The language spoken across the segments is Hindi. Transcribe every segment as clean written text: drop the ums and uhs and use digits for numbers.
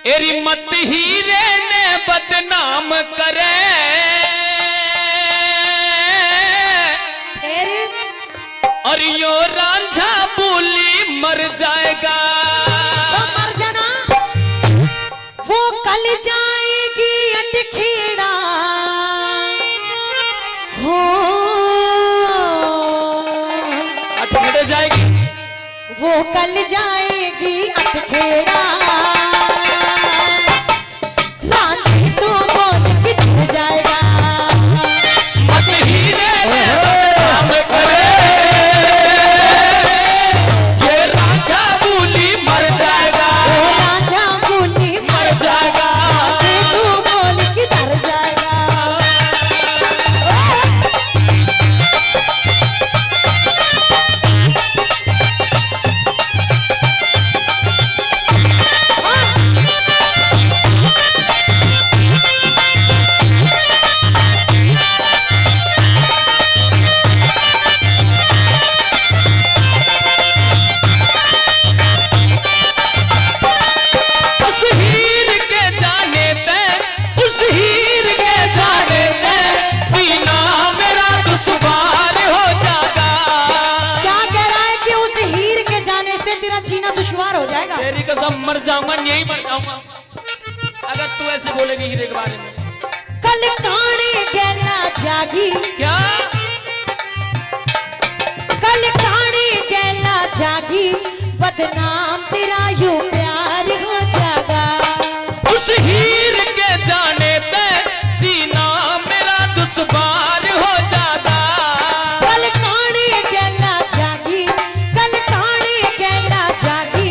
एरी मत हीरे ने बदनाम करे और यो रांझा बोली मर जाएगा। वो मर जाना, वो कल जाएगी अटखेड़ा हो, अटखेड़े जाएगी, वो कल जाएगी अटखेड़ा। रांझी तो बोल किधर जाएगा, मत हीरे ने बदनाम करे ये रांझा बोली मर जाएगा, रांझा बोली मर जाएगा। तू बोल किधर जाएगा। दुश्वार हो जाएगा। तेरी कसम मर जाऊंगा, यही मर जाऊंगा अगर तू ऐसे बोलेगी हीरे के बारे में। कल काने गैला जागी, क्या कल काने गैला जागी, बदनाम तेरा यूं प्यार हो जाएगा। उस हीर के जाने पे जीना मेरा दुश्वार हो जाएगा। कल काने गैला जागी, कल काने गैला जागी,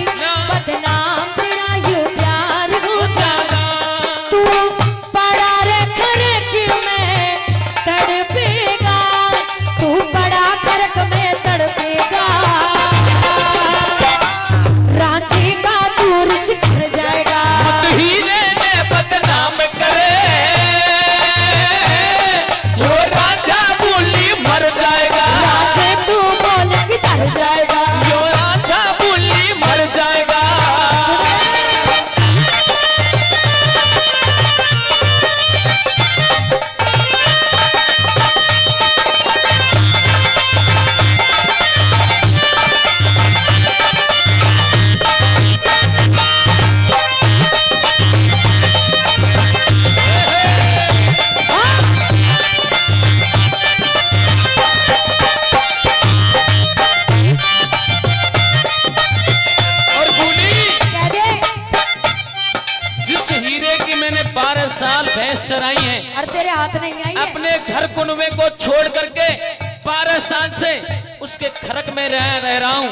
बदनाम तेरा यूं प्यार हो जाएगा। तू पड़ा रे खरक में तड़पेगा, तू पड़ा खरक में तड़पेगा। रांची का दूर चिखर जाएगा, हीरे ने बदनाम करे यो राजा बोली मर जाएगा। रांची तू बोल किधर जाएगा, यो राजा बोली मर जाएगा। मैंने 12 साल भैंस चराई है और तेरे हाथ नहीं आई है। अपने घर कुनबे को छोड़ करके 12 साल से उसके खरक में रह रहा हूँ।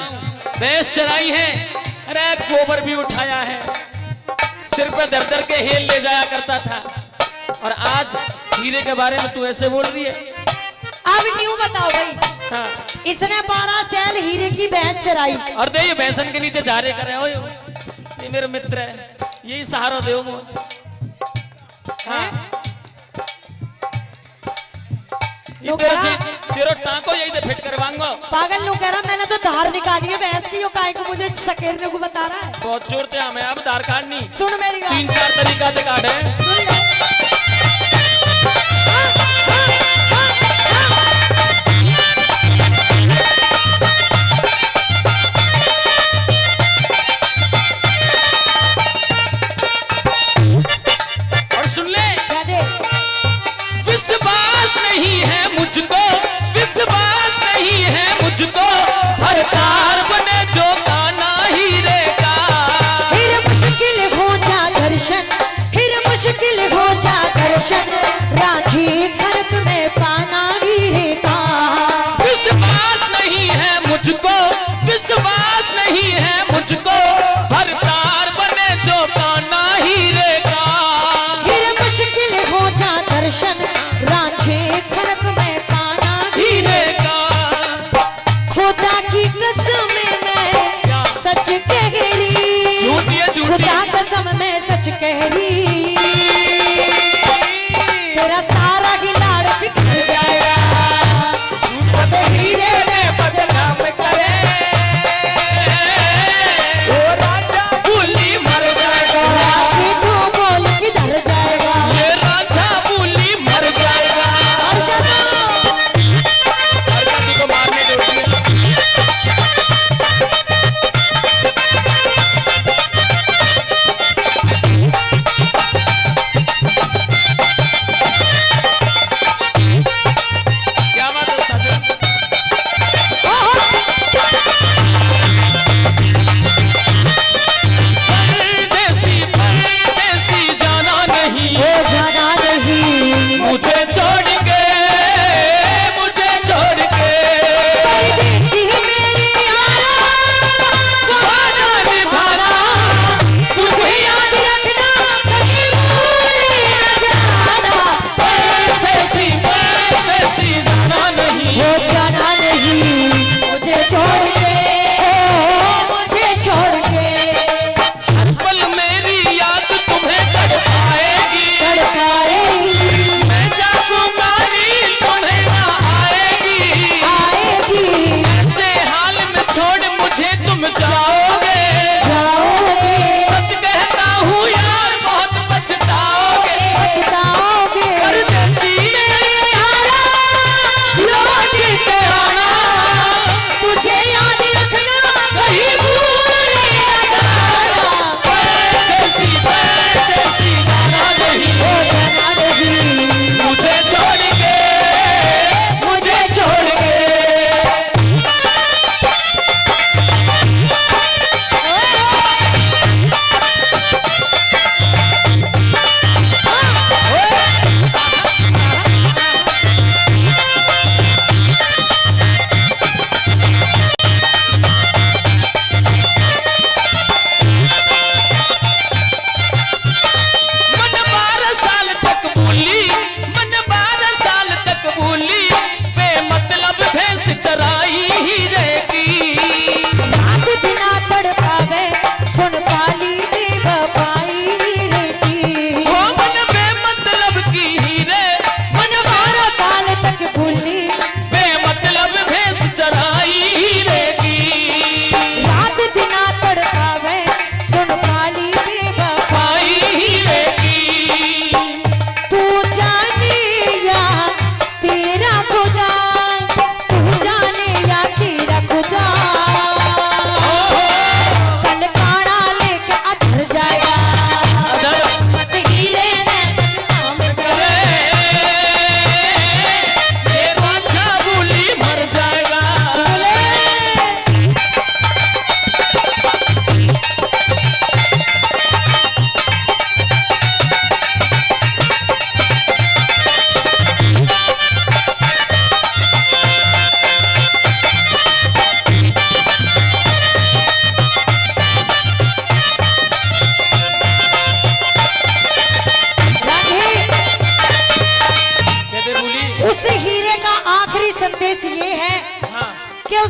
भैंस चराई है, अरे गोबर भी उठाया है, सिर पे दर दर के हेल ले जाया करता था। और आज हीरे के बारे में तू ऐसे बोल रही है। अब न्यू बताओ भाई। हाँ। इसने 12 साल हीरे की भैंस चराई और दे ये भैंसन के नीचे जा रहे करे हो, ये मेरे मित्र है, यही सहारा दे तेरा टांको यही से फिट करवाऊंगा। पागल लोग कह रहा, मैंने तो धार निकाली है भैंस की, यो काय को मुझे सकेरने को बता रहा है। बहुत जोर से हमें अब धार काटनी। सुन मेरी बात, 3-4 तरीका से काट है। सुन ले। और सुन ले, क्या दे? विश्वास नहीं है मुझको, विश्वास नहीं है मुझको, भरतार बने जो गाना हीरे का। फिर मुश्किल हो जा दर्शन, फिर मुश्किल हो जा दर्शन, रांझी खरक में पाना हीरे का। विश्वास नहीं है मुझको, विश्वास नहीं है मुझको, भरतार बने जो गाना हीरे का। फिर मुश्किल हो जा दर्शन, रांझी खरक में पाना हीरे का। खुदा की कसम मैं सच कह रही, झूठी है, झूठी। खुदा कसम मैं सच कह रही, तेरा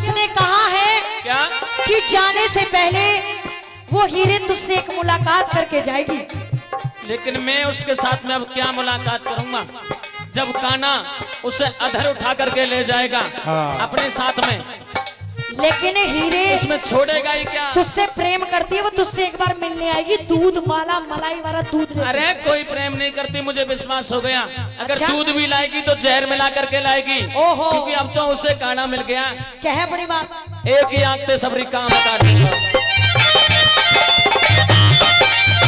उसने कहा है क्या? कि जाने से पहले वो हीरे तुझसे एक मुलाकात करके जाएगी। लेकिन मैं उसके साथ में अब क्या मुलाकात करूंगा, जब कान्हा उसे अधर उठा करके ले जाएगा अपने साथ में, लेकिन हीरे उसमें छोड़ेगा ही क्या? तुझसे प्रेम करती है, वो तुझसे एक बार मिलने आएगी, दूध वाला मलाई वाला दूध लेके। अरे कोई प्रेम नहीं करती, मुझे विश्वास हो गया। अगर अच्छा? दूध भी लाएगी तो जहर मिला करके लाएगी। ओहो। क्योंकि अब तो उसे कान्हा मिल गया। क्या है बड़ी बात? एक ही आंख से सबरी काम काट दूंगा।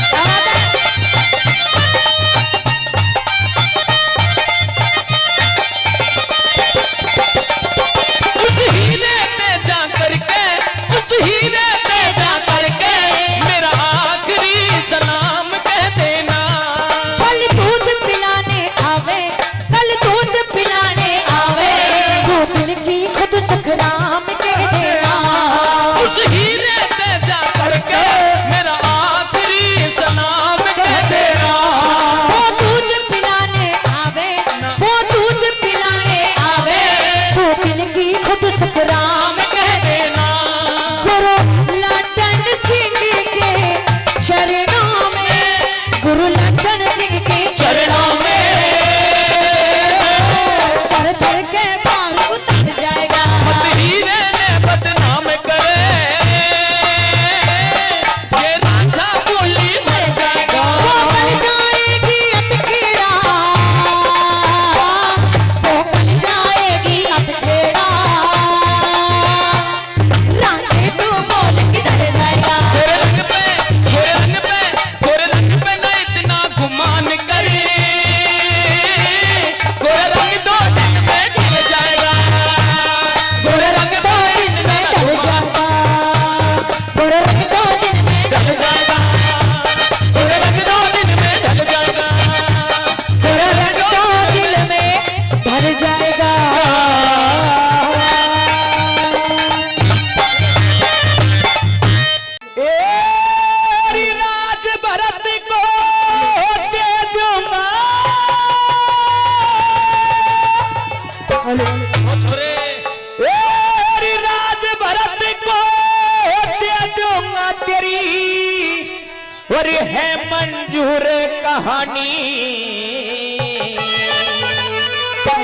क्या बात है? उस हीरे पे जा करके, उस हीरे पे जा करके मेरा आखिरी सलाम कह देना। कल दूध पिलाने आवे, कल दूध पिलाने आवे, वो दिल की खुद सुखराम कह देना। उस हीरे पे जा करके मेरा आखिरी सलाम कह देना। वो दूध पिलाने आवे, वो दूध पिलाने आवे, वो दिल की खुद सुखराम कह देना। गुरु लड्डन सिंह के चरणों में, गुरु लड्डन सिंह के चरणों में सर धर के पार उतर जाएगा। हीरे ने बदनाम करे, ये रांझा बोली मर जाएगा। वो कल जाएगी अटखेड़ा, वो कल जाएगी अटखेड़ा, रांझे तू बोल किधर जाएगा। गोरे रंग पे, गोरे रंग पे, गोरे रंग पे ना इतना गुमान करे, गोरे रंग 2 दिन में ढल जाएगा। गोरे रंग 2 दिन में ढल जाएगा, गोरे रंग 2 दिन में ढल जाएगा। गोरे रंग 2 दिन में ढल जाएगा। गोरे रंग 2 दिन में ढल जाएगा। राज भरत को दे दूंगा। ओ छोरे, राज भरत को दे दूंगा तेरी, और है मंजूर कहानी।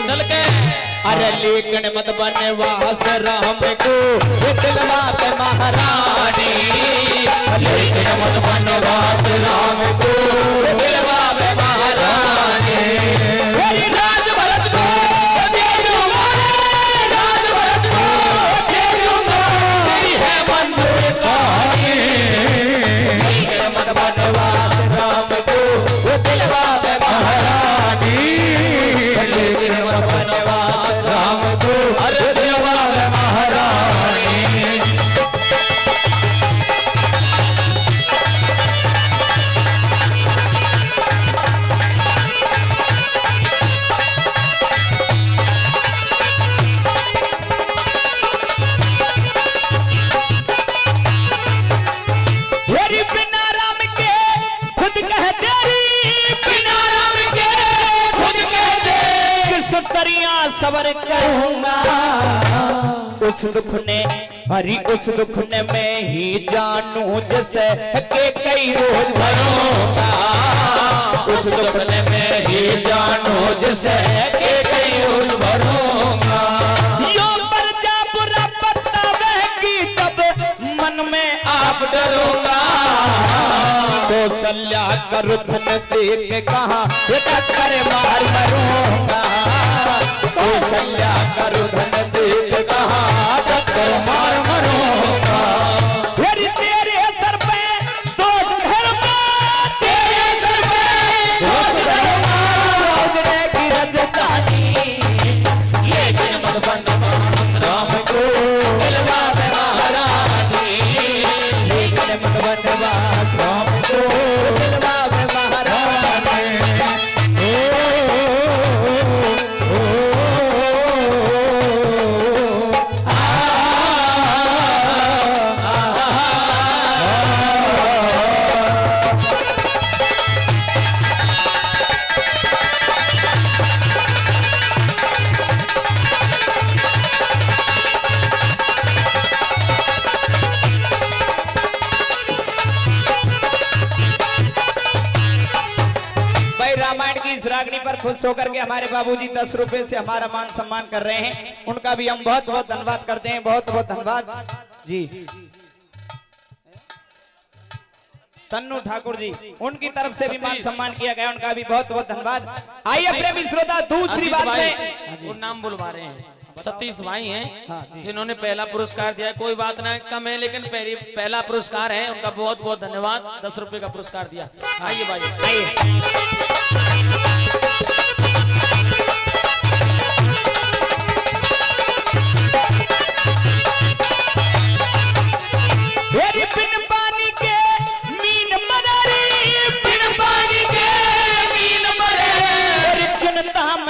चल के अरे लेकिन मत बनवास राम को दिलवा पे महारानी। लेकिन मत बनवास राम को दिलवा पे महारानी। राज भरत को दे दूंगा, राज भरत को दे दूंगा, तेरी है मंजूर कहानी। लेकिन मत बनवास राम को दिलवा पे महारानी। लेकिन मत बनवास राम को अरे दिलवा पे महारानी। तेरी बिना राम के खुद कह तेरी, बिना राम के खुद कह दे, किस तरिया सबर करूंगा। उस दुख ने हरी, उस दुख ने मैं ही जानू जैसे के कई रोज भरूंगा। उस दुख ने मैं ही जानू जैसे के कई रोज भरूंगा। यो पर जा बुरा पत्ता बहकी जब मन में आप डरोगा। कौशल्या कर धन देख कहा ये टक्कर मार मरूंगा। कौशल्या कर धन देख कहा टक्कर मार मरूंगा। तेरे सर पे दोष धरूंगा, तेरे सर पे दोष धरूंगा, उजड़े की रजतानी। लेकिन मत बनवास राम को दिलवा पे महारानी। लेकिन मत बनवास राम को दिलवा पे महारानी। ओ, रामायण की इस रागनी पर खुश होकर के हमारे बाबूजी 10 रुपए से हमारा मान सम्मान कर रहे हैं, उनका भी हम बहुत बहुत धन्यवाद करते हैं। बहुत बहुत धन्यवाद जी। तन्नू ठाकुर जी, उनकी तरफ से भी मान सम्मान किया गया, उनका भी बहुत बहुत धन्यवाद। आइए प्रेमी श्रोता, दूसरी बात में वो नाम बुलवा रहे हैं, सतीश भाई हैं जिन्होंने पहला पुरस्कार दिया। कोई बात ना कम है, लेकिन पहला पुरस्कार है, उनका बहुत बहुत धन्यवाद। 10 रुपए का पुरस्कार दिया। आइए भाई, आइए।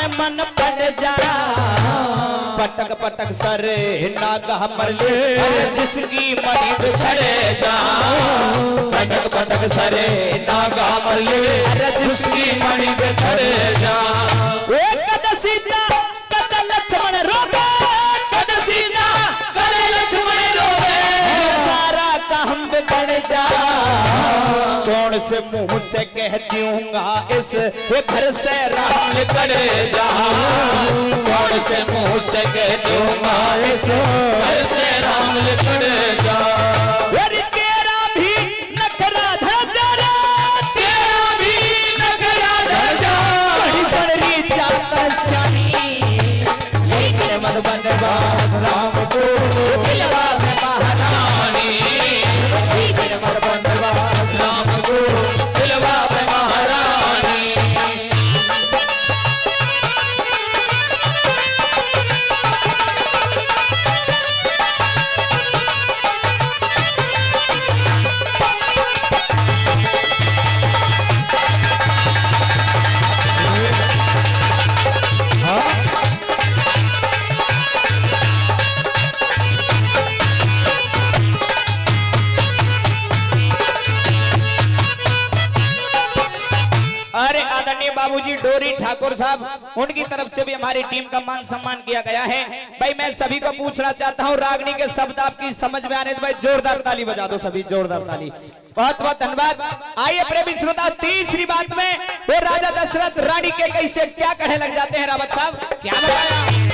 मन पड़ जा पटक पटक सरे नागा मर ले, जिसकी मणि बिछड़े जा। पटक पटक सरे नागा मर ले, जिसकी मणि बिछड़े जा। कद सीता कद लक्ष्मण रोबे, कद सीता कद लक्ष्मण रोबे, सारा काम बिगड़ जा। कौन से मुंह से कह दूंगा इस घर से राम निकल जा। कौन से मुंह से कह दूंगा इस घर से राम निकल जा। तेरा भी नखरा धरा, तेरा भी नखरा धरा, बड़ी बड़ी जात सियानी, लेकिन मन बनवास राम को दिलवा में महारानी, लेकिन मन बनवास राम को दिलवा में महारानी। अरे आदरणीय बाबूजी डोरी ठाकुर साहब, उनकी तरफ से भी हमारी टीम का मान सम्मान किया गया है। भाई मैं सभी को पूछना चाहता हूँ, रागनी के शब्द आपकी समझ में आने तो भाई जोरदार ताली बजा दो, सभी जोरदार ताली। बहुत बहुत धन्यवाद। आइए प्रेमी श्रोता, तीसरी बात में वो राजा दशरथ रानी के कैसे क्या कहने लग जाते हैं। रावत साहब क्या बताया।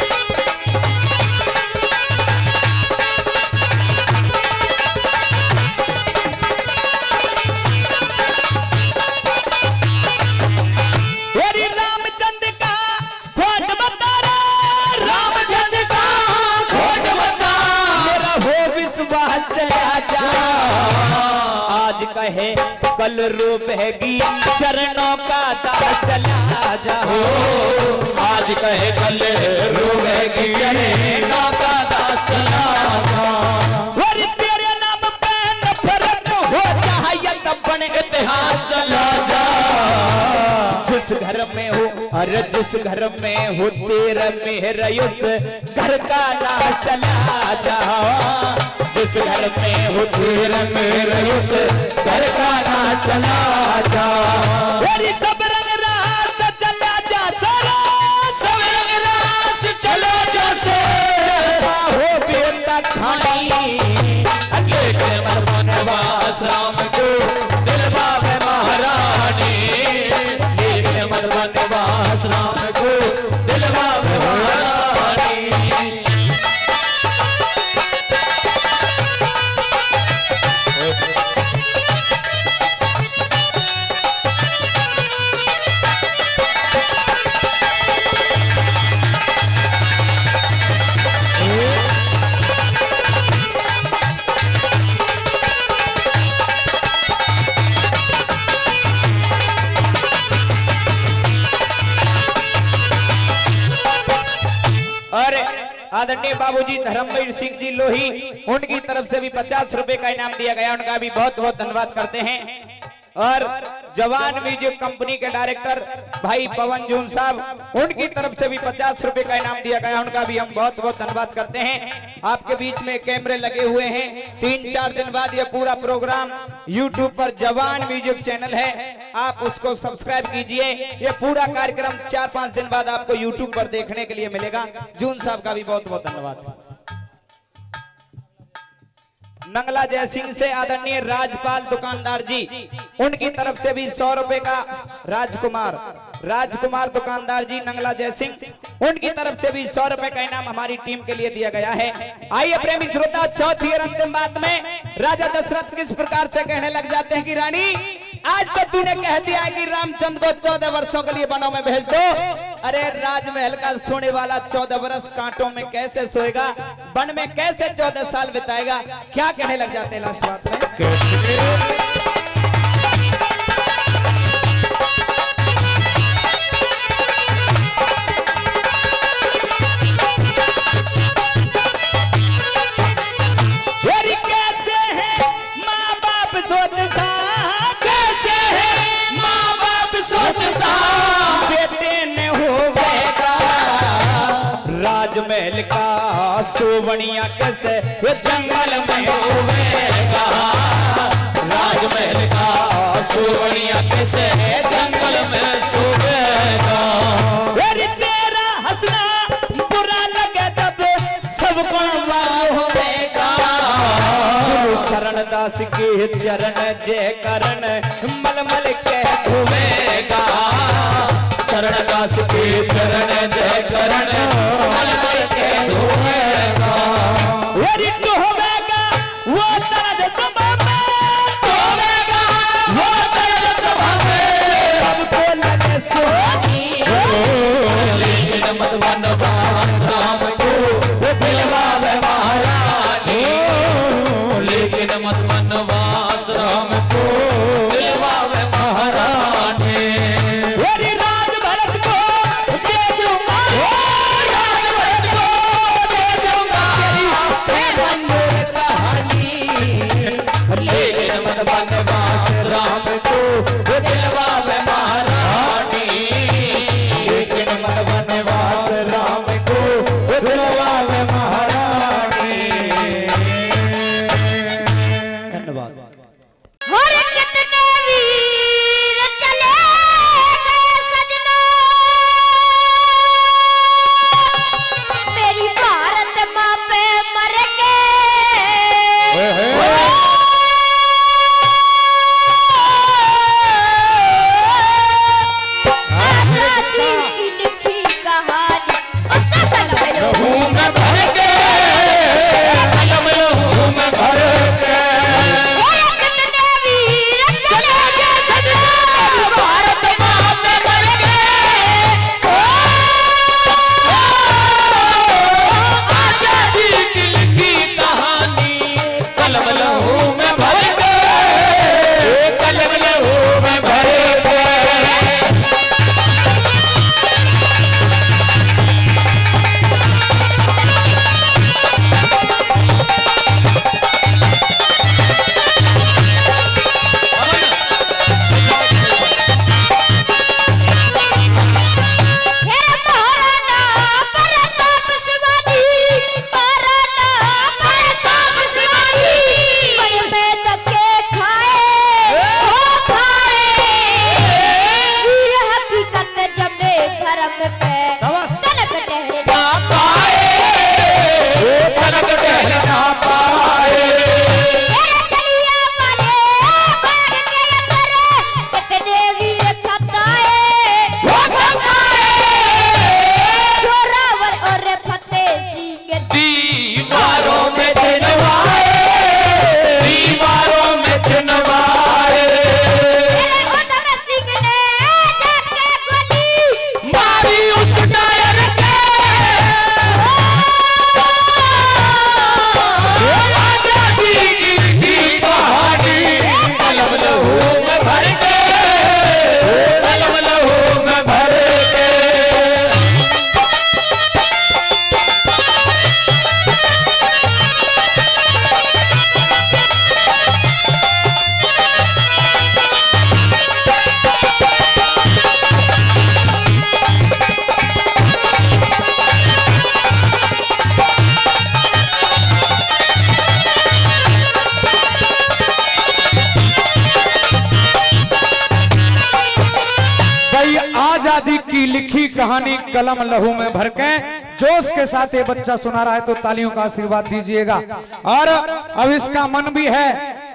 आज कहे कल रूबेगी चरणों का दास चला जाओ। आज कहे कल रूबेगी चरणों का दास चला जाओ। तेरे नाम पे नफरत हो चाहे तब बने इतिहास चला जा। जिस घर में हो, अरे जिस घर में हो तेरा मेहर, उस घर का नाश चला जाओ। जिस घर में हो तेरा मेरा, उस घर का नाश चला जा। सब रंग रास चला जा सारा, सब रंग रास चला जा से। हो बेटा खानी अगले के मन बनवास राम को दिलवा में महारानी, लेकिन मन बनवास राम को दिलवा में महारानी। आदरणीय बाबूजी धर्मवीर सिंह जी लोही, उनकी तरफ से भी 50 रुपए का इनाम दिया गया, उनका भी बहुत बहुत धन्यवाद करते हैं। और जवान म्यूजिक कंपनी के डायरेक्टर भाई पवन जून साहब, उनकी तरफ से भी 50 रुपए का इनाम दिया गया, उनका भी हम बहुत बहुत धन्यवाद करते हैं। आपके बीच में कैमरे लगे हुए हैं। 3-4 दिन बाद ये पूरा प्रोग्राम YouTube पर जवान म्यूजिक चैनल है, आप उसको सब्सक्राइब कीजिए। ये पूरा कार्यक्रम 4-5 दिन बाद आपको YouTube पर देखने के लिए मिलेगा। जून साहब का भी बहुत बहुत धन्यवाद। नंगला जय सिंह से आदरणीय राजपाल दुकानदार जी, उनकी तरफ से भी 100 रुपए का राजकुमार राजकुमार दुकानदार जी नंगला जयसिंह, उनकी तरफ से भी 100 रुपए का इनाम हमारी टीम के लिए दिया गया है। आइए प्रेमी श्रोता, चौथी और अंतिम बात में राजा दशरथ किस प्रकार से कहने लग जाते हैं कि रानी आज तो तूने कह दिया कि रामचंद्र को 14 वर्षों के लिए वनों में भेज दो। अरे राजमहल का सोने वाला 14 वर्ष कांटों में कैसे सोएगा, वन में कैसे 14 साल बिताएगा। क्या कहने लग जाते हैं लास्ट बात में? राजमहल का सोवनिया कैसे जंगल में सोवेगा, राजमहल का सोवनिया कैसे जंगल में सोवेगा। अरे तेरा हंसना बुरा लगे जब सबको होवेगा, शरणदास के चरण जय करण मलमल के धोवेगा, शरणदास के चरण जय करण मलमल के धोवेगा। अरे धोवेगा वो तरज सभा में, धोवेगा वो तरज सभा में, सबको लगे सोनी लेकिन मत वनवास राम को दिलवावे महारानी, लेकिन मत वनवास राम को दिलवावे महारानी। वनवास राम को दिलवावे महारानी, लेकिन मत वनवास राम को दिलवावे महारानी। धन्यवाद। और कितने वीर चले गए सजना, मेरी भारत माँ पे मर के। आजादी की लिखी कहानी कलम लहू में भर के जोश के साथ ये बच्चा सुना रहा है, तो तालियों का आशीर्वाद दीजिएगा। और अब इसका मन भी है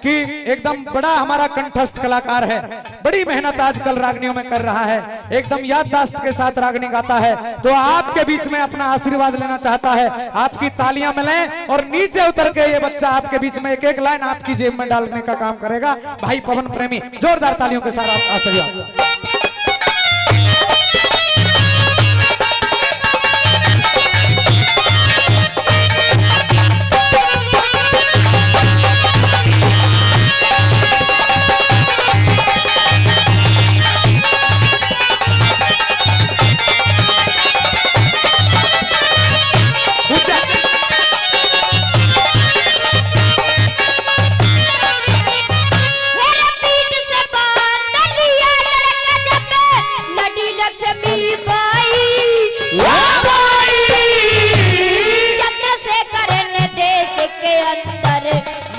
कि एकदम बड़ा हमारा कंठस्थ कलाकार है, बड़ी मेहनत आजकल रागनियों में कर रहा है, एकदम याददाश्त के साथ रागनी गाता है। तो आपके बीच में अपना आशीर्वाद लेना चाहता है, आपकी तालियां मिलें और नीचे उतर के ये बच्चा आपके बीच में एक एक लाइन आपकी जेब में डालने का काम करेगा। भाई पवन प्रेमी, जोरदार तालियों के साथ आप आशीर्वाद।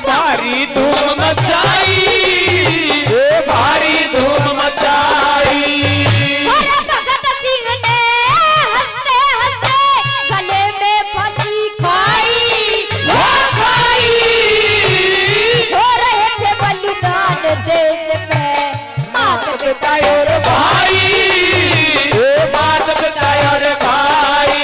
भारी धूम मचाई, भारी धूम मचाई। भगत सिंह ने हंसते हंसते गले में फांसी खाई, हो रहे थे बलिदान देश में माता पिता और भाई, माता पिता और भाई।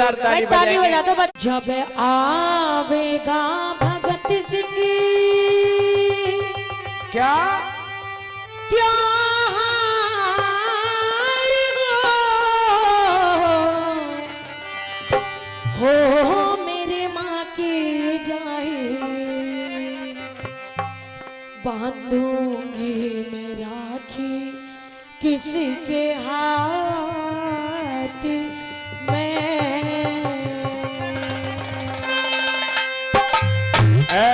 जोरदार ताली ताली बजाएंगे। बजा दो बस। जब आवेगा भगत सिंह क्या त्योहार हो मेरे माँ के जाए बांधूंगी मैं राखी किसके हाथ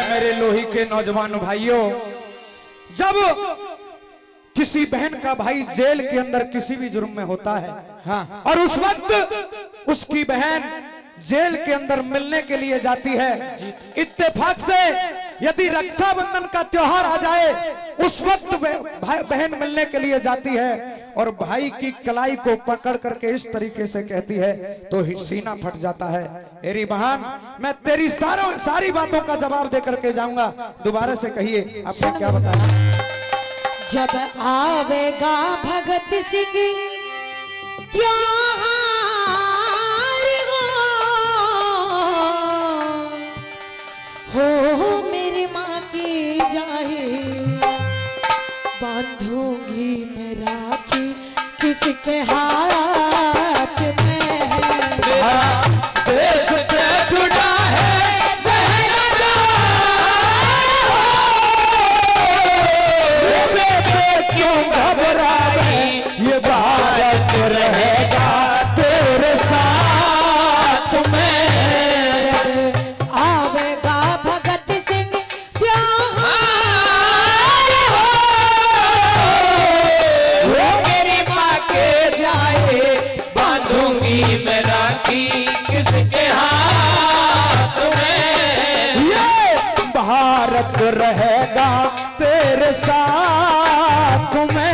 मेरे लोही के नौजवान भाइयों, जब किसी बहन का भाई जेल के अंदर किसी भी जुर्म में होता है, हाँ, और उस वक्त उसकी बहन जेल के अंदर मिलने के लिए जाती है, इत्तेफाक से यदि रक्षाबंधन का त्योहार आ जाए उस वक्त बहन मिलने के लिए जाती है और भाई की कलाई को पकड़ करके इस तरीके से कहती है तो सीना फट जाता है। मेरी बहन, मैं तेरी सारी बातों का जवाब दे करके जाऊंगा, दोबारा से कहिए आपने क्या बताया। जब आवेगा भगत सिंह त्योहार हो मेरी माँ की जाए बांधूंगी मैं राखी किसके हाथ में देश से जुड़ा है क्यों घबराई, ये भारत रहेगा तेरे साथ में। आवेगा भगत सिंह त्योहार वो मेरी माँ के जाए बांधूंगी मैं राखी किसके हाथ में। ये भारत रहेगा तेरे साथ में।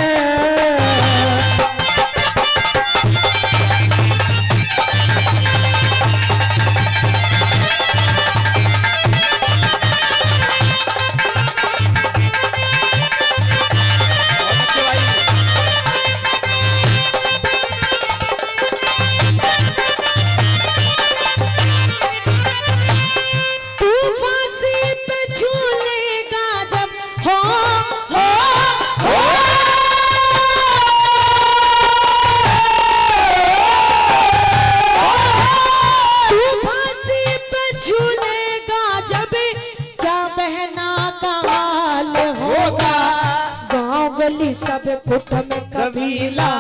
तू फांसी पे झूलेगा जब हो तू फांसी पे झूलेगा जब क्या बहना का हाल होगा। गांव गली सब कुट में कबीला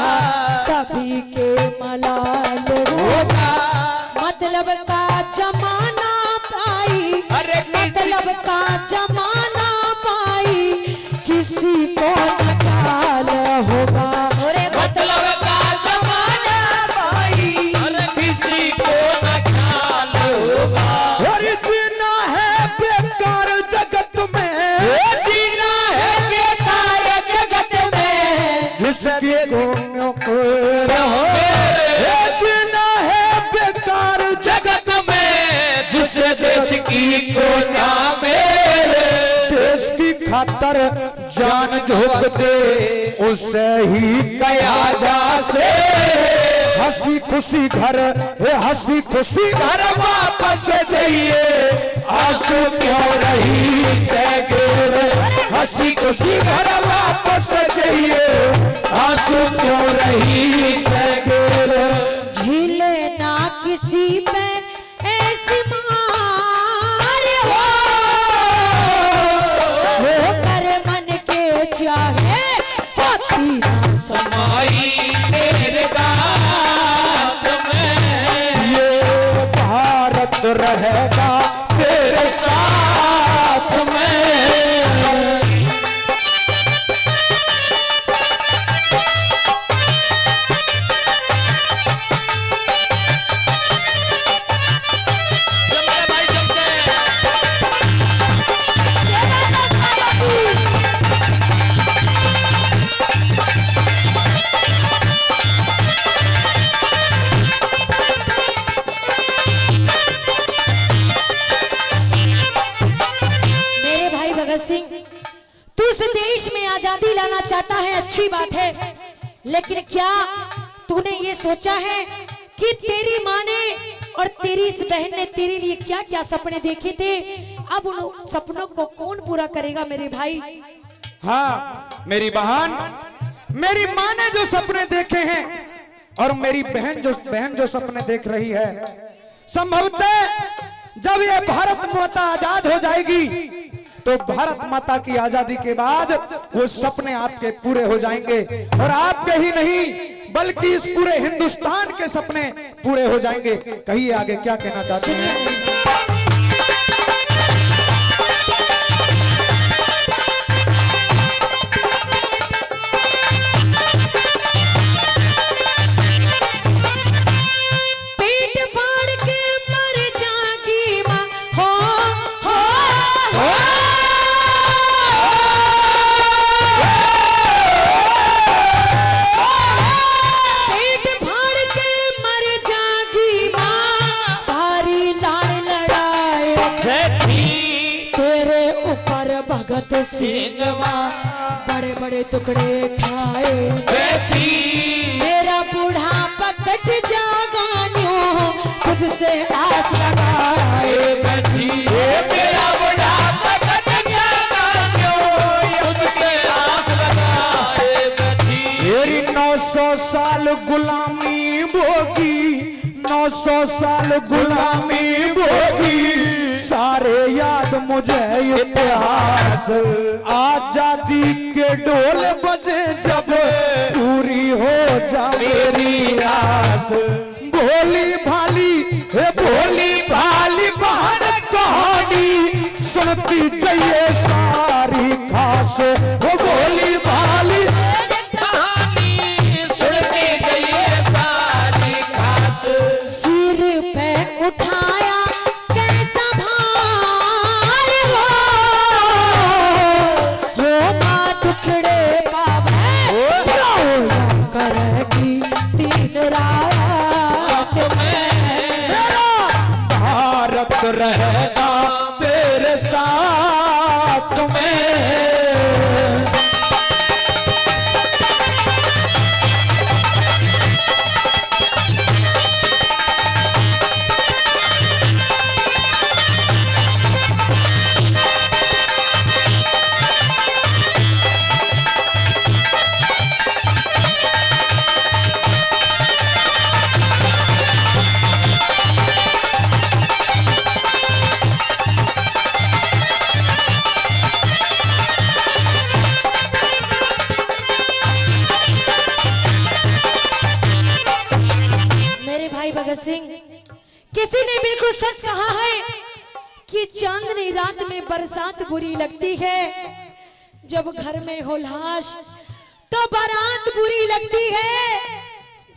सभी के मलाल होगा। मतलब का जमाना पाई, अरे मतलब का जमाना पाई किसी को नकाल होगा। मतलब का जमाना पाई अरे किसी को न ख्याल होगा। और जीना है बेकार जगत में, जीना है बेकार जगत में जिसके गुणों को रहो। जीना है बेकार जगत में जिसे देश की कोना मेरे देश की खातर जान झोंक दे उसे ही गया जा से हंसी खुशी घर, हंसी खुशी घर वापस जाइए आंसू क्यों रही से गिर। हंसी खुशी घर वापस जाइए आंसू क्यों रही से गिर। झीले ना किसी पे ऐसी मार हो कर मन के चाहे होती ना समाई तेरे दाग में ये भारत रहेगा तेरे साथ में। मेरे भाई भगत सिंह, तू इस देश में आजादी लाना चाहता है, अच्छी बात है, लेकिन क्या तूने ये सोचा है कि तेरी माँ ने और तेरी इस बहन ने तेरे लिए क्या क्या सपने देखे थे, अब उन सपनों को कौन पूरा करेगा मेरे भाई? हाँ मेरी बहन, मेरी माँ ने जो सपने देखे हैं और मेरी बहन जो सपने देख रही है, संभवतः जब ये भारत माता आजाद हो जाएगी तो भारत माता की आजादी के बाद वो सपने आपके पूरे हो जाएंगे, और आपके ही नहीं बल्कि इस पूरे हिंदुस्तान के सपने पूरे हो जाएंगे। कहिए आगे क्या कहना चाहते हैं? सिंगवा बड़े बड़े टुकड़े ठाए, मेरा बुढ़ापा कट जागानियों तुझसे आस लगाए बैठी, मेरा बुढ़ापा कट जागानियों तुझसे आस लगाए बैठी। मेरी 900 साल गुलामी भोगी, 900 साल गुलामी भोगी, सारे याद मुझे इतिहास, आजादी के ढोल बजे जब पूरी हो जा मेरी आस। भोली भाली बहन कहानी सुनती जाइए सारी खास, वो भोली भाली कहानी सुनती जाइए सारी खास। सिर पे उठाया रहेगा तेरे साथ में। किसी ने बिल्कुल सच कहा है कि चांदनी रात में बरसात बुरी लगती है, जब घर में हो लाश तो बारात बुरी लगती है।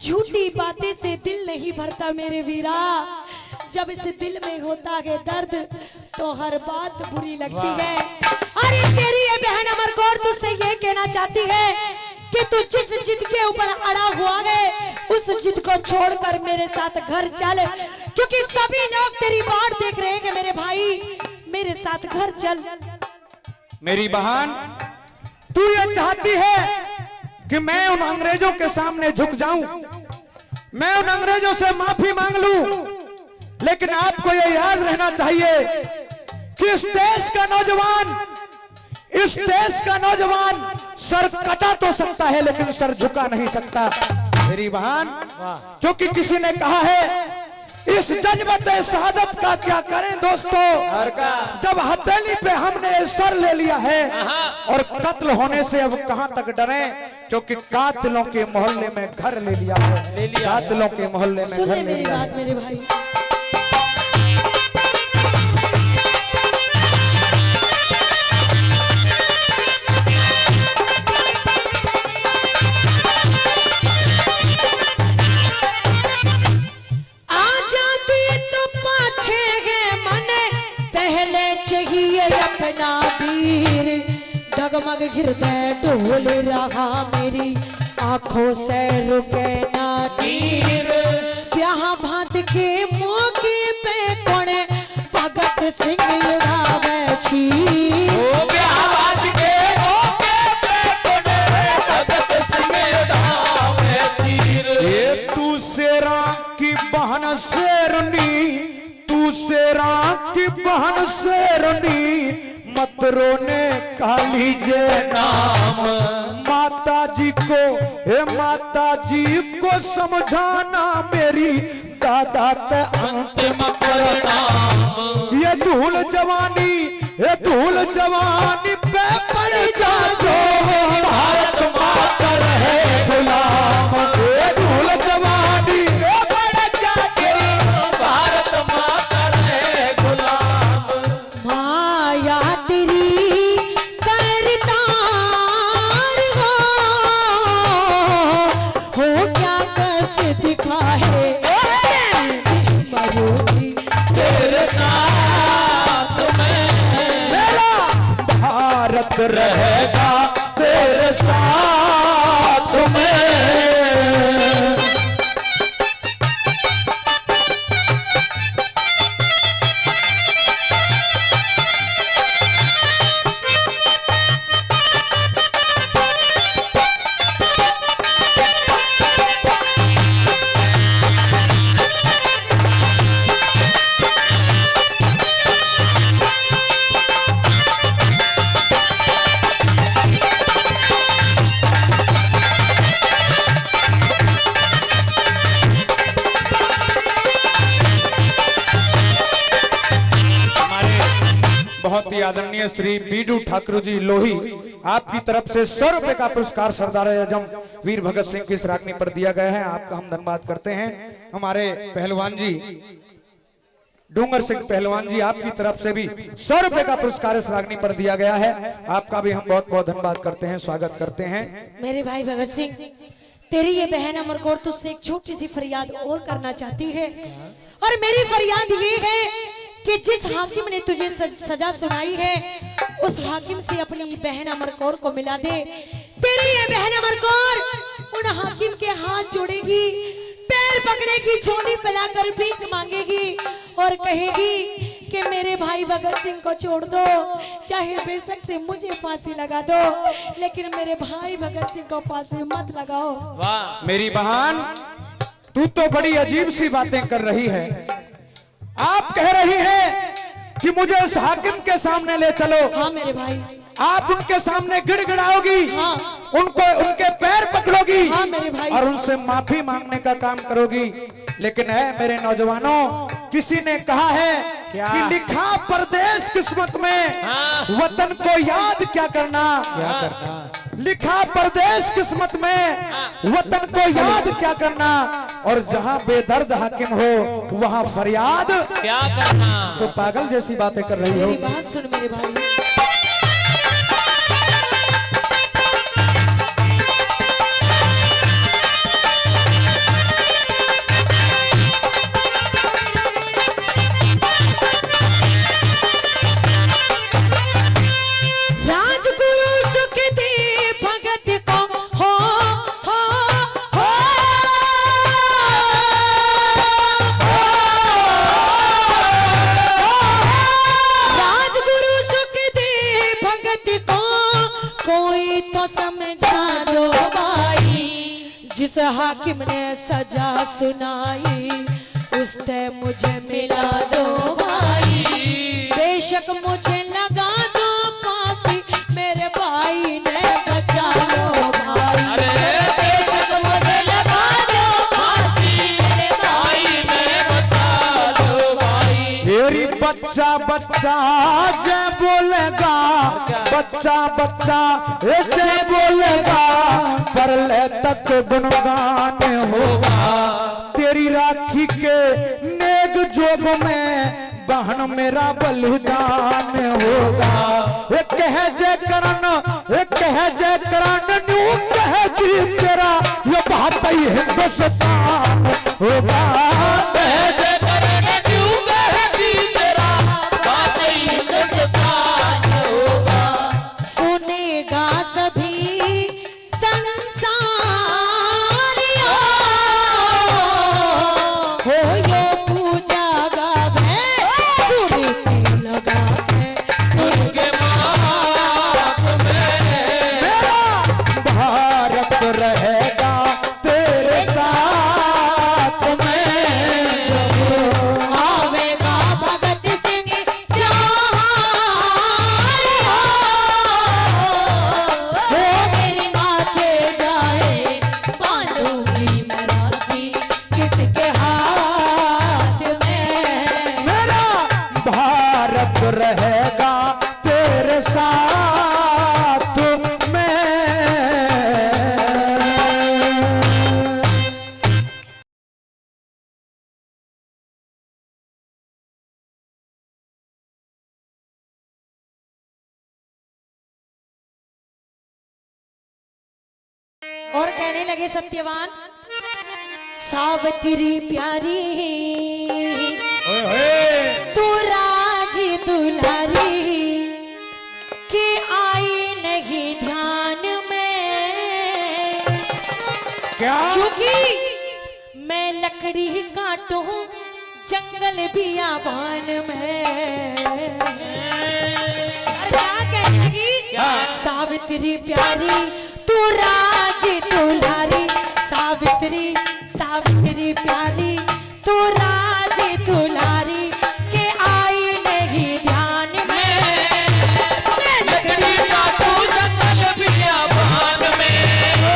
झूठी बातें से दिल नहीं भरता मेरे वीरा, जब इस दिल में होता है दर्द तो हर बात बुरी लगती है। अरे तेरी ये बहन अमर कौर तुझसे ये कहना चाहती है कि तू जिस जिद के ऊपर अड़ा हुआ है उस जिद को छोड़कर मेरे साथ घर चल, क्योंकि सभी लोग तेरी बाट देख रहे हैं मेरे भाई, मेरे साथ घर चल। मेरी बहन, तू ये चाहती है कि मैं उन अंग्रेजों के सामने झुक जाऊं, मैं उन अंग्रेजों से माफी मांग लूं, लेकिन आपको ये याद रहना चाहिए कि इस देश का नौजवान सर कटा तो सकता है लेकिन सर झुका नहीं सकता मेरी बहन, क्योंकि किसी ने कहा है इस जज्बते शहादत का क्या करें दोस्तों, जब हथेली पे हमने सर ले लिया है और कत्ल होने से अब कहां तक डरें, क्योंकि कातिलों के मोहल्ले में घर ले लिया है, कातिलों के मोहल्ले में घर ले मेरी लिया बात मेरे भाई। अपना वीर डगमग हृदय डोल रहा, मेरी आंखों से रुके ना तीर, ब्याह भात के मौके पे कौन भगत सिंह उड़ावे चीर, ब्याह भात के मौके पे कौन भगत सिंह उड़ावे चीर। ये तू शेरा की बहन शेरनी बहन शेरनी मत रोने काली जे नाम। माता जी को हे माता जी को समझाना मेरी दादा ते अंतिम परिणाम। ये धूल जवानी पे पड़ जा जो भारत माता रहे गुलाम। ये धूल जवानी पे पड़ जा जो भारत माता रहे गुलाम। माया तेरी करतार हो क्या कष्ट दिखा है मरूंगी तेरे साथ में मेरा भारत रहेगा तेरे साथ में। बहुत ही आदरणीय श्री बीडू ठाकुर जी लोही आपकी तरफ से 100 रुपए का पुरस्कार सरदार आजम वीर भगत सिंह की राखनी पर दिया गया है। आपका हम धन्यवाद करते हैं। हमारे पहलवान जी डूंगर सिंह पहलवान जी आपकी तरफ से भी 100 रुपए का पुरस्कार इस रागनी पर दिया गया है। आपका भी हम बहुत बहुत धन्यवाद करते हैं, स्वागत करते हैं। मेरे भाई भगत सिंह, तेरी ये बहन अमरकौर तुझसे एक छोटी सी फरियाद और करना चाहती है, और मेरी फरियाद ये है कि जिस हाकिम ने तुझे सजा सुनाई है उस हाकिम से अपनी बहन अमरकौर को मिला दे। तेरी ये बहन अमरकौर उन हाकिम के हाथ जोड़ेगी, पैर पकड़ेगी, झोली फैलाकर भीख मांगेगी और कहेगी कि मेरे भाई भगत सिंह को छोड़ दो, चाहे बेशक से मुझे फांसी लगा दो, लेकिन मेरे भाई भगत सिंह को फांसी मत लगाओ। वाह मेरी बहन, तू तो बड़ी अजीब सी बातें कर रही है। आप कह रही हैं कि मुझे उस हाकिम के सामने ले चलो। हाँ मेरे भाई। आप उनके सामने गिड़गिड़ाओगी, हाँ। उनको उनके पैर पकड़ोगी, हाँ मेरे भाई। और उनसे माफी मांगने का काम करोगी। लेकिन है मेरे नौजवानों, किसी ने कहा है कि लिखा परदेश किस्मत में, वतन को याद क्या करना। लिखा परदेश किस्मत में, वतन को याद क्या करना, और जहां बेदर्द हाकिम हो वहां फरियाद क्या करना। तो पागल जैसी बातें कर रही हो। मेरी बात सुन मेरे भाई। जिस हाकिम ने सजा सुनाई उससे मुझे मिला दो भाई, बेशक मुझे लगा दो फांसी, मेरे भाई ने बचा लो भाई। अरे बेशक मुझे लगा दो फांसी, मेरे भाई ने बचा लो भाई। मेरी बच्चा बच्चा जय बोलेगा, बच्चा बच्चा जय बोलेगा, परले तक गुणगान होगा। तेरी राखी के नेग जोग में बहन मेरा बलिदान होगा। एक है जय करण, एक है जय करण, न्यू कहेगी तेरा ये बात ही हिंदुस्तान होगा। जय करण न्यू कहेगी तेरा बात ही हिंदुस्तान होगा। सुनेगा सभी रहेगा तेरे साथ में। और कहने लगे सत्यवान, सावित्री प्यारी तू राज दुलारी के आई नहीं ध्यान में, क्या क्योंकि मैं लकड़ी काटूं जंगल बियाबान में। अरे क्या कहने लगी? सावित्री प्यारी तू राज दुलारी, सावित्री सावित्री प्यारी तू राज दुलारी के आई नहीं ध्यान में। मैं लकड़ी काटूं जंगल बियाबान में,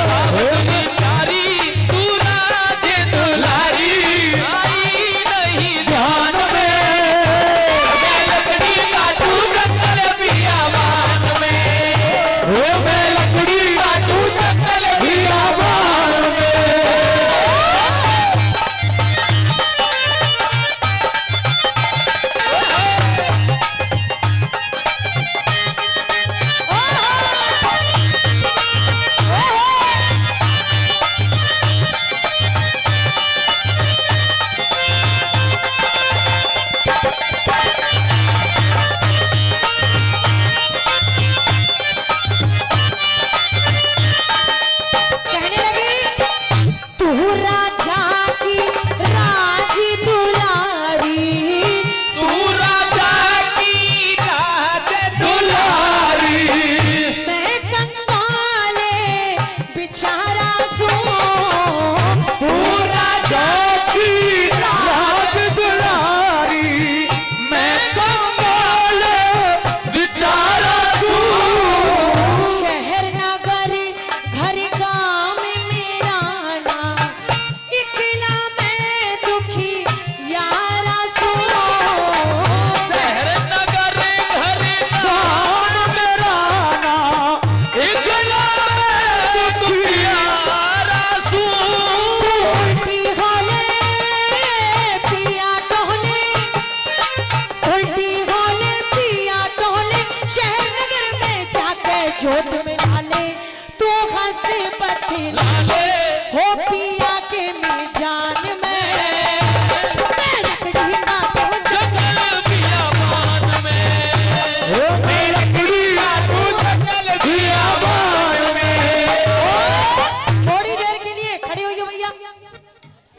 सावित्री प्यारी तू राज दुलारी आई नहीं ध्यान में। मैं लकड़ी काटूं जंगल बियाबान में, मैं लकड़ी काटूं जंगल बियाबान में। कहने लगी, तू राजा की राज दुलारी, तू राजा की राज दुलारी, मैं कंगाले बेचारा सो। तू राजा की राज दुलारी, मैं कंगाल बेचारा सू। शहर नगर घर गांव मेरा ना, इकला मैं दुखी यारा सो। शहर नगर घर गाँव मेरा ना इकला मैं दुखियारा सू। उल्टी होले पिया टोले, उल्टी होले पिया टोले, शहर नगर में जाके जोत मिला ले, तू हंस बदला ले हो पिया के मिजान में। मैं लकड़ी काटूं जंगल बियाबान में, मैं लकड़ी काटूं जंगल बियाबान में। थोड़ी देर के लिए खड़े होइए भैया,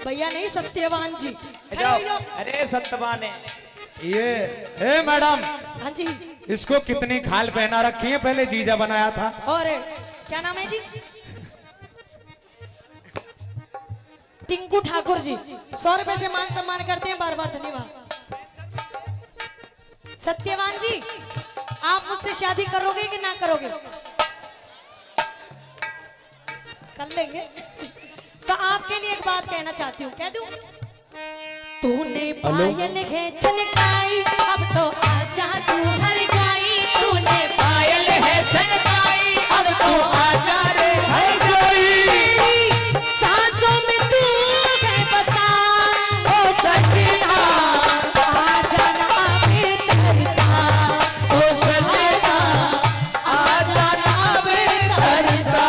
भैया नहीं सत्यवान जी खड़े होइए। अरे सत्यवान है। ये मैडम, हाँ जी, इसको कितनी खाल पहना रखी है, पहले जीजा बनाया था। और क्या नाम है जी? टिंकू ठाकुर जी। 100 रुपए से मान सम्मान करते हैं, बार बार धन्यवाद। सत्यवान जी, आप मुझसे शादी करोगे कि ना करोगे? कर लेंगे। तो आपके लिए एक बात कहना चाहती हूँ, कह दूं? तूने पायल है छनकाई, अब तो आजा तू हर जाई। तूने पायल है छनकाई, अब तो आजा रे हर जाई। सांसों में तू है बसा, ओ सजना आजा ना बेतरसा, ओ सजना आजा ना बेतरसा।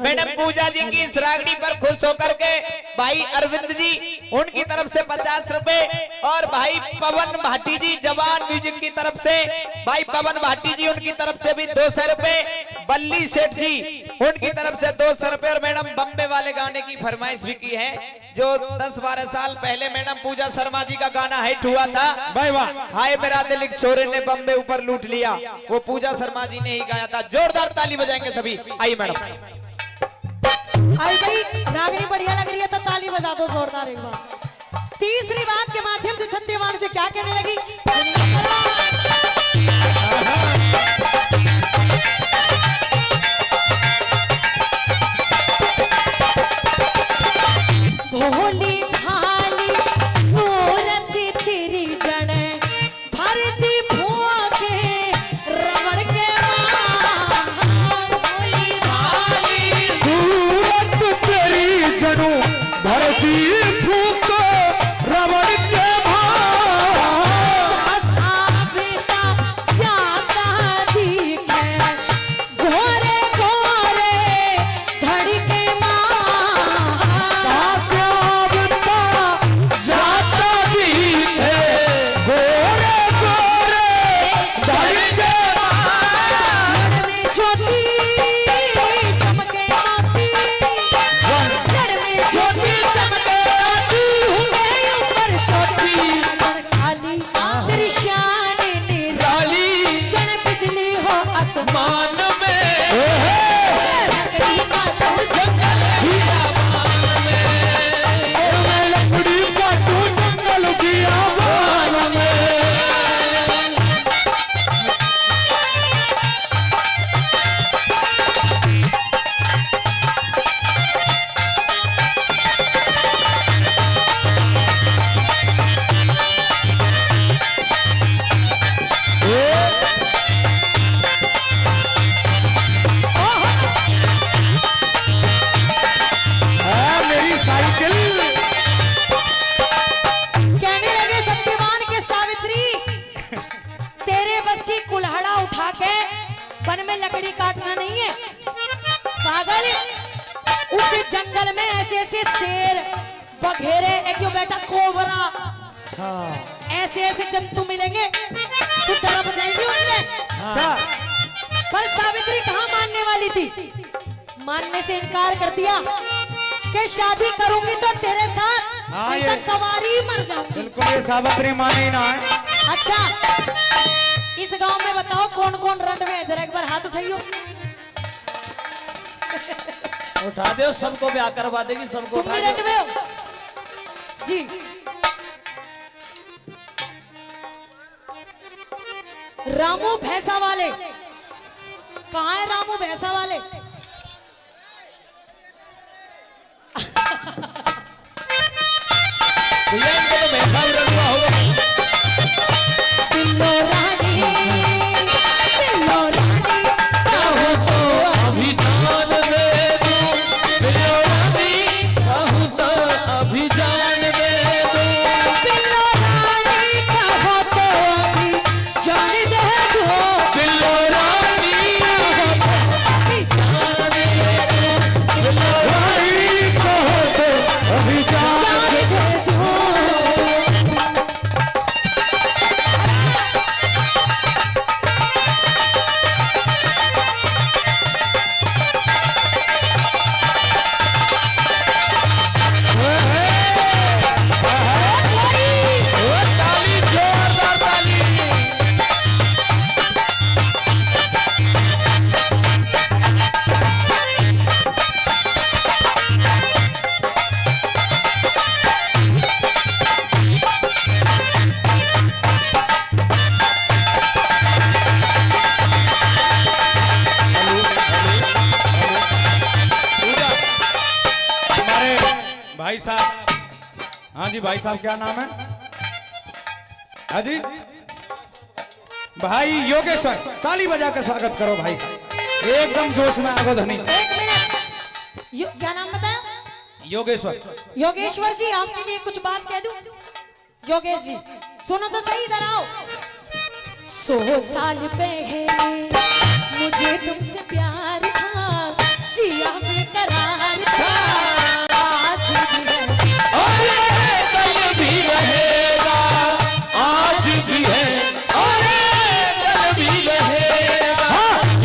मैडम पूजा जी की इस रागनी पर खुश होकर के भाई अरविंद जी उनकी तरफ से 50 रुपए और भाई पवन भाटी जी जवान म्यूजिक की तरफ से भाई पवन भाटी जी उनकी तरफ से भी 200 रुपए, बल्ली सेठ जी उनकी तरफ से 200 रुपए और मैडम बम्बे वाले गाने की फरमाइश भी की है जो 10-12 साल पहले मैडम पूजा शर्मा जी का गाना हिट हुआ था। भाई वाह, हाय मेरा दिल एक छोरे ने बम्बे ऊपर लूट लिया, वो पूजा शर्मा जी ने ही गाया था। जोरदार ताली बजाएंगे सभी। आइए मैडम। आई भाई रागनी बढ़िया लग रही है तो ताली बजा दो जोरदार एक बार। तीसरी बात के माध्यम से सत्यवान से क्या कहने लगी, भोली भाली सूरत तेरी जड़ भरती भोगे रमण के भोली भाली सूरत तेरी जड़ों धरती फूक रमण के सास आवेता जाता दिखे घोरे घोरे धड़ी के जाता भी है गोरे गोरे धड़ी के लड़ में ज्योति चमके आती, लड़ में ज्योति चमके आती, हुए ऊपर चोटी काली तेरी शान निराली, जन बिजली हो आसमान में लकड़ी का तू जंगल लकड़ी का तू जंगल की आवाज में। मेरी साइकिल कहने लगे सत्यवान के सावित्री तेरे बस की कुल्हाड़ा उठा के वन में लकड़ी काटना नहीं है पागल। उस जंगल में ऐसे ऐसे शेर बघेरे एक यो बेटा कोबरा ऐसे ऐसे जंतु मिलेंगे तो डरा बजाएंगे उनने। पर सावित्री कहाँ मानने वाली थी, मानने से इनकार कर दिया कि शादी करूंगी तो तेरे साथ हाँ, नहीं ये- तो कवारी मर जाऊंगी। बिल्कुल ये सावित्री माने ही ना है। अच्छा इस गांव में बताओ कौन कौन रंड में है, जरा एक बार हाथ उठाइयो। उठा दो, सबको ब्याह करवा देगी, सबको तुम भी उठा रंड दो। में हो जी। रामू भैंसा वाले कहाँ है, रामू भैंसा वाले भैया इनको तो भैंसा भी रंगवा होगा। बिल्लो रानी बिल्लो रानी कहूँ तो अभी जान दे दूं, बिल्लो रानी कहूँ तो अभी जान दे दूं। बिल्लो रानी कहो तो अभी जान दे दो, बिल्लो रानी अभी जान दे दूं, बिल्लो भाई कहो तो अभी जान जान दे दो। ताली, जोरदार ताली। हमारे भाई साहब, हाँ जी भाई साहब क्या नाम है? हाँ जी भाई योगेश्वर, ताली बजा कर स्वागत करो भाई, एकदम जोश में आगो धनी। एक मिनट क्या नाम बताया? योगेश्वर। योगेश्वर जी आपके लिए कुछ बात कह दूं? योगेश जी सुनो तो सही, इधर आओ। 100 साल पहले मुझे तुमसे प्यार था, जिया बेकर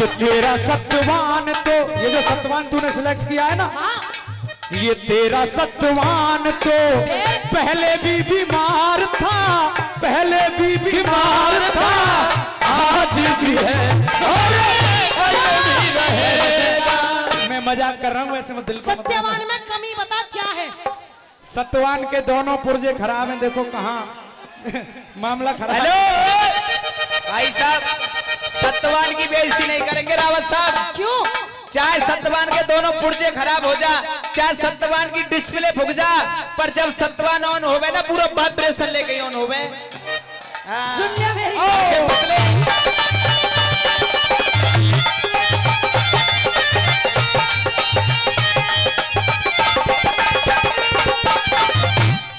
ये तेरा सत्वान तो, ये जो सत्वान तूने सिलेक्ट किया है ना, ये तेरा सत्वान तो पहले भी बीमार था, पहले भी बीमार था, आज भी है और भी रहेगा। मैं मजाक कर रहा हूँ, ऐसे मत दिल को मत सत्यवान में कमी बता क्या है? सत्यवान के दोनों पुर्जे खराब हैं, देखो कहाँ मामला खराब। हेलो भाई साहब, सत्यवान की बेइज्जती नहीं करेंगे रावत साहब। क्यों? चाहे सत्यवान के दोनों पुर्जे खराब हो जा, चाहे सत्यवान की डिस्प्ले फूक जा, पर जब सत्यवान ऑन होवे ना, पूरा वाइब्रेशन लेके ऑन होवे। सुन ले मेरी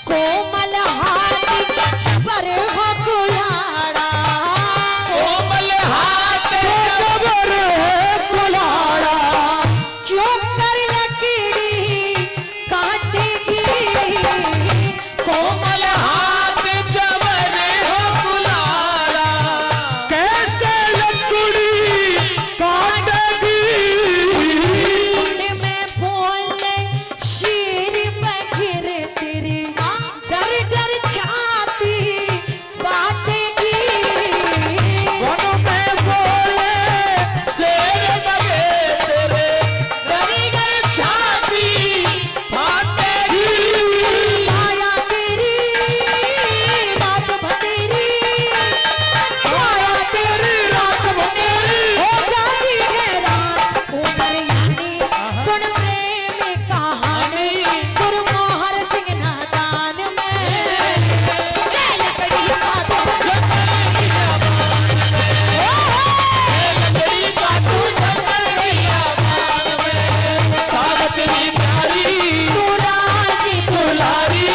कोमल हाथ छबर हो कुल्हाड़ा, कोमल हाथ खबर है कुल्हाड़ा, क्यों कर लकड़ी काटेगी, कोमल हाथ जबर हो कुल्हाड़ा, कैसे लकड़ी काटेगी, कुंड में बोले शीर बघिर तेरी डर डर छाती बातेगी, वन में बोले शेर बगे तेरे डर डर छाती फाटेगी। माया तेरी रात भतेरी, माया तेरी रात भतेरी हो जाती है रात ऊपर यानी, सुन प्रेम कहानी गुरमोहर सिंह नादान में, ले लकड़ी काटो लकड़ी काटू जंगल आबाद में, सावतनी प्यारी तू राजी दुलारी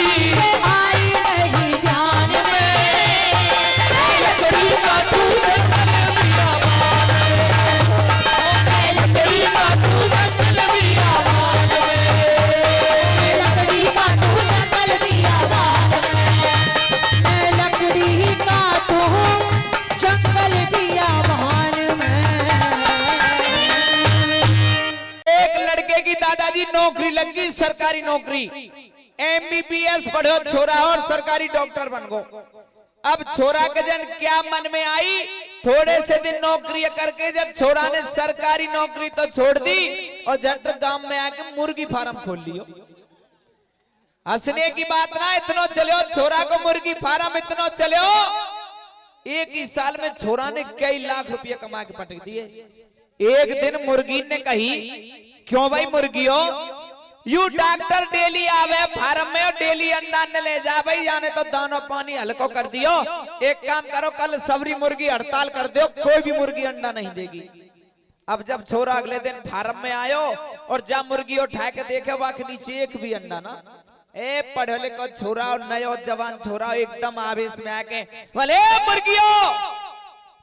आई नहीं ध्यान में, लकड़ी काटू जंगल आबाद में, लकड़ी काटू जंगल आबाद में, लकड़ी काटो जंगल बियाबान में, लकड़ी काटो जंगल बियाबान में। एक लड़के की दादाजी नौकरी लग गई, सरकारी नौकरी, MBBS पढ़ो छोरा और सरकारी डॉक्टर बन गो। अब छोरा के जन क्या मन में आई, थोड़े से दिन नौकरी करके जब छोरा ने सरकारी नौकरी तो छोड़ दी और झट गांव में आके मुर्गी फार्म खोल लियो। हंसने की बात ना, इतना चलो छोरा को मुर्गी फार्म इतना चलो, एक ही साल में छोरा ने कई लाख रुपए कमा के पटक दिए। एक दिन मुर्गी ने कही, क्यों भाई मुर्गियों, यू डॉक्टर डेली आवे फार्म में और डेली अंडा न ले जा भाई, जाने तो दानो पानी हल्को कर दियो। एक काम करो, कल सबरी मुर्गी हड़ताल कर दो, कोई भी मुर्गी अंडा नहीं देगी। अब जब छोरा अगले दिन फार्म में आयो और जब मुर्गी उठा के देखे वाक नीचे एक भी अंडा ना, ए पढ़े लिखो छोरा और नयो जवान छोरा एकदम आवेश में आके बोले, मुर्गियों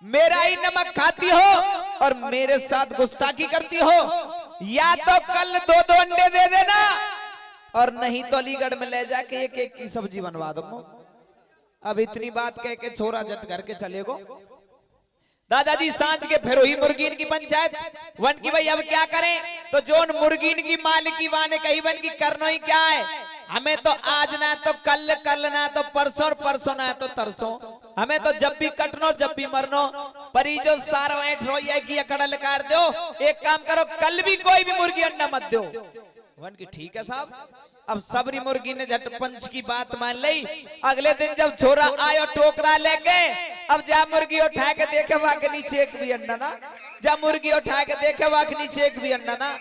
मेरा ही नमक खाती हो और मेरे साथ गुस्ताखी करती हो, या तो कल 2-2 अंडे दे देना और नहीं तो अलीगढ़ में ले जाके एक एक की सब्जी बनवा दूंगा। अब इतनी बात कह के छोरा जट करके चले गो। दादाजी सांझ के फिर हुई मुर्गीन की पंचायत, वन की भाई अब क्या करें, तो जोन मुर्गीन की मालिकी वाने कही वन की करना ही क्या है, हमें तो आज ना तो कल, कल ना तो परसों, परसों ना तो तरसों, हमें तो जब भी कटनो जब भी मरनो, पर ये जो सारा ऐठ रोइया की अकड़ लकार दो, एक काम करो कल भी कोई भी मुर्गी अंडा मत दो। वन की ठीक है साहब। अब सबरी मुर्गी ने झट पंच की बात मान ली। अगले दिन जब छोरा आयो टोकरा लेके, अब जा मुर्गी उठा के देखे वहां के नीचे एक भी अंडा ना, जब मुर्गी उठा के देखे वहां के नीचे एक भी अंडा ना।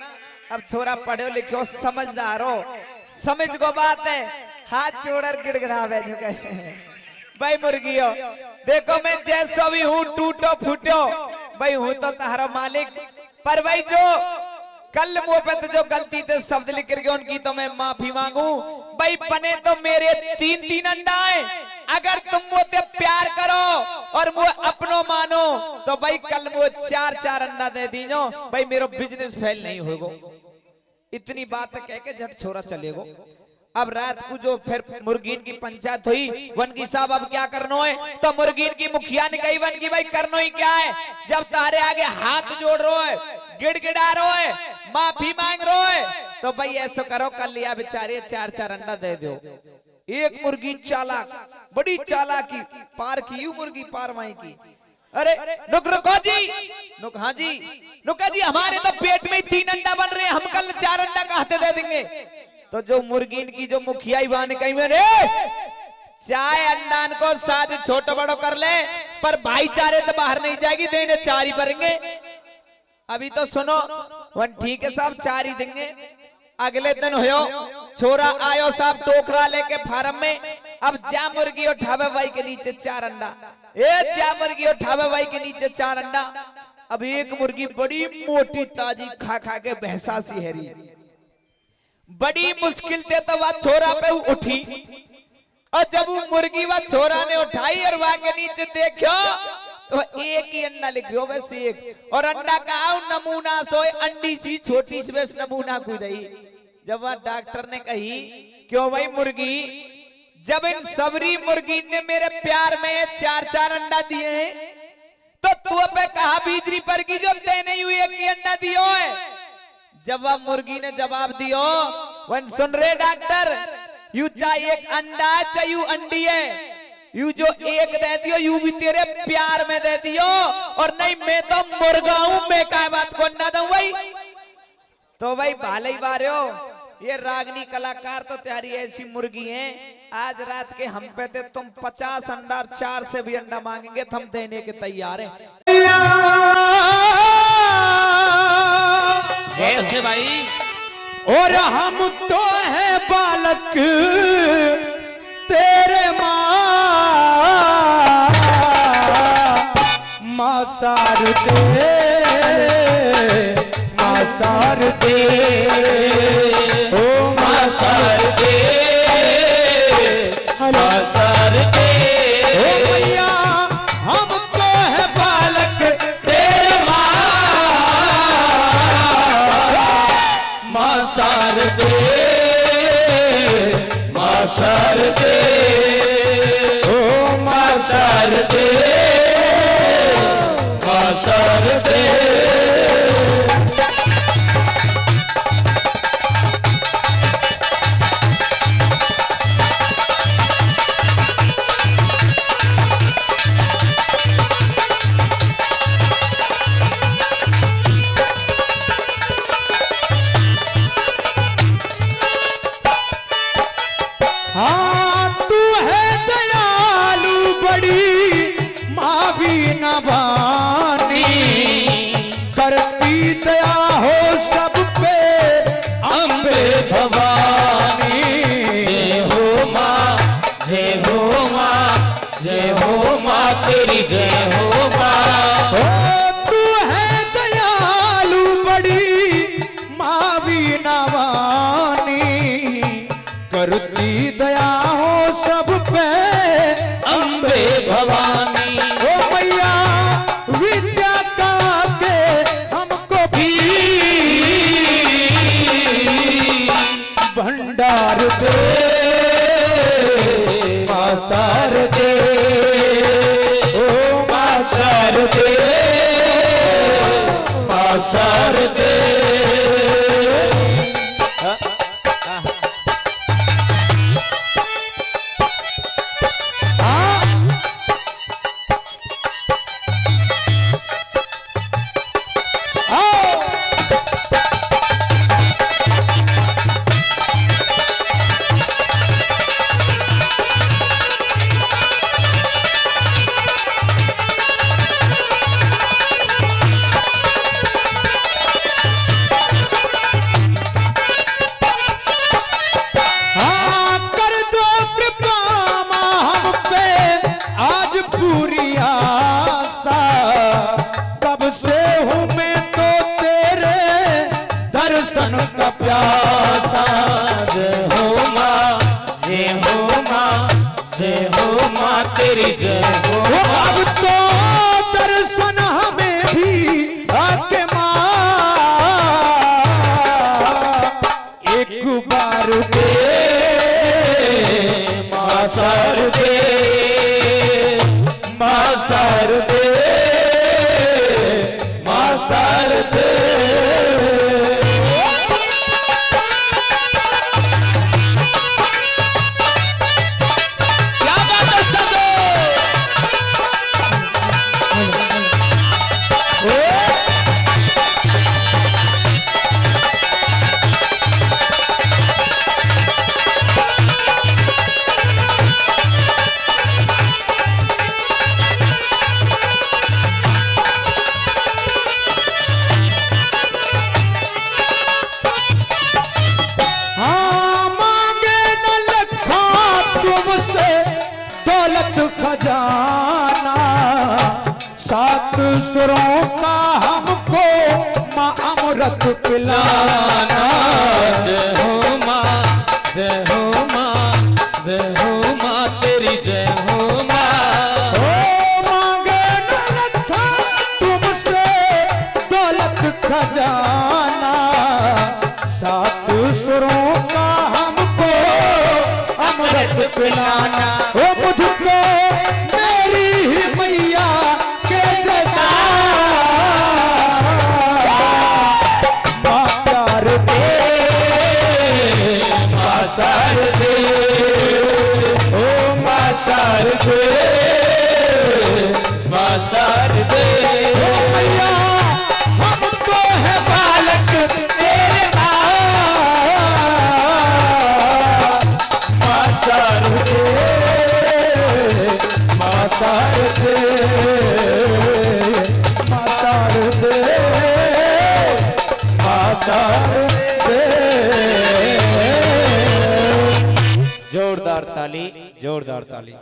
अब छोरा पढ़ो लिखो समझदार हो, समझ को बात है, हाथ जोड़कर गिड़गिड़ावे झुके भाई मुर्गियों देखो मैं जैसा भी हूँ टूटो फूटो भाई हूँ तो तुम्हारा मालिक, पर भाई जो कल मुंह पे तो जो गलती थे शब्द लिख करके उनकी तो मैं माफी मांगू। भाई बने तो मेरे 3-3 अंडा है, अगर तुम मुझे प्यार करो और मुझे अपनो मानो तो भाई कल मुझे 4-4 अंडा दे दीजो, भाई मेरा बिजनेस फेल नहीं होगा। इतनी बात कह के झट छोरा चलेगो। अब रात को जो फिर मुर्गीन की पंचायत हुई वन की साहब अब क्या करना है, तो मुर्गीन की मुखिया ने कही वन की भाई करना ही क्या है, जब तारे आगे हाथ जोड़ रो है, गिड़गिड़ा रो है, माफी मांग रो है, तो भाई ऐसा करो कर लिया बेचारे 4-4 अंडा दे दो। एक मुर्गी चालाक, बड़ी चालाकी पार की मुर्गी पार माई की। अरे रुको जी, हाँ जी, रुका जी, हमारे तो पेट में 3 अंडा बन रहे हैं, हम कल 4 अंडा कहाँ से दे देंगे। तो जो मुर्गीन की जो मुखिया बहन कही मेरे चाय अंडान को साथ छोटो बड़ो कर ले, पर भाईचारे तो बाहर नहीं जाएगी, देने 4 ही भरेंगे। अभी तो सुनो वन ठीक है साहब 4 ही देंगे। अगले दिन हो छोरा आयो साहब टोकरा लेके फार्म में, अब जा मुर्गी उठावे भाई के नीचे 4 अंडा, जा मुर्गी उठावे भाई के नीचे 4 अंडा। अब एक मुर्गी बड़ी मोटी ताजी खा खा के भैंसा सी हैरी, बड़ी मुश्किल से तो वह छोरा पे उठी, और जब वो मुर्गी वह छोरा ने उठाई और वहां के नीचे देखो तो एक ही अंडा लिखो, बस एक, और अंडा का नमूना सोए अंडी सी छोटी सी बस नमूना कूदई। जब वह डॉक्टर ने कही क्यों भाई मुर्गी, जब इन सबरी मुर्गी ने मेरे प्यार में 4-4 अंडा दिए हैं, तो तू पे कहा बीजरी पर की जो देने हुई एक ही अंडा दियो है। जब वह मुर्गी ने जवाब दियो वन सुन रहे डॉक्टर, यू चाहे एक अंडा चाहे यू अंडी है, यू जो एक दे दियो यू भी तेरे प्यार में दे दियो, और नहीं मैं तो मुर्गा हूं, मैं क्या बात को अंडा दूं भाई। तो भाई भाले ही बारे हो, ये रागनी कलाकार तो त्यारी ऐसी मुर्गी है, आज रात के हम पे थे तुम 50 अंडा 4 से भी अंडा मांगेंगे तो हम देने के तैयार हैं। अच्छे भाई, और हम तो है बालक तेरे माँ सार दे, माँ सार दे, ओ माँ सार दे, माँ सार दे, ओ भैया हम तो है बालक तेरे माँ सार दे, माँ सार दे, ओ माँ सार दे, माँ सार दे। हाँ तू है दयालु बड़ी माँ भी नवानी, करती दया हो सब पे अम्बे भवानी। जय हो माँ, जय हो माँ, जय हो माँ तेरी जय हो माँ। तू है दयालु बड़ी माँ भी नवानी, करती दया हो सब पे अम्बे भवानी। ओ मैया विद्या का के हमको भी भंडार दे, माँ सार दे, ओ माँ सार दे, माँ सार दे। का प्यासा। जय हो माँ, जय हो माँ, जय हो माँ तेरी जय हो। अब तो दर्शन हमें भी आके माँ एक बार दे। शारदे। क्या बात है उस्ताद? हाँ मांगे न लखा तुमसे दौलत खजाना, सात सुरों का हमको माँ अमृत पिलाना। जय हो माँ, जय हो माँ, जय हो माँ तेरी जय हो माँ। ओ मांगे न लखा तुमसे दौलत खजाना, सात सुरों का हमको अमृत पिलाना। ओ मुझको मेरी ही मैया के जैसा माँ प्यार दे, माँ शारदे, ओ माँ शारदे, माँ शारदे। ओ मैया हमको है बालक तेरे माँ शारदे, माँ शारदे, माँ शारदे, माँ शारदे। जोरदार ताली, जोरदार ताली।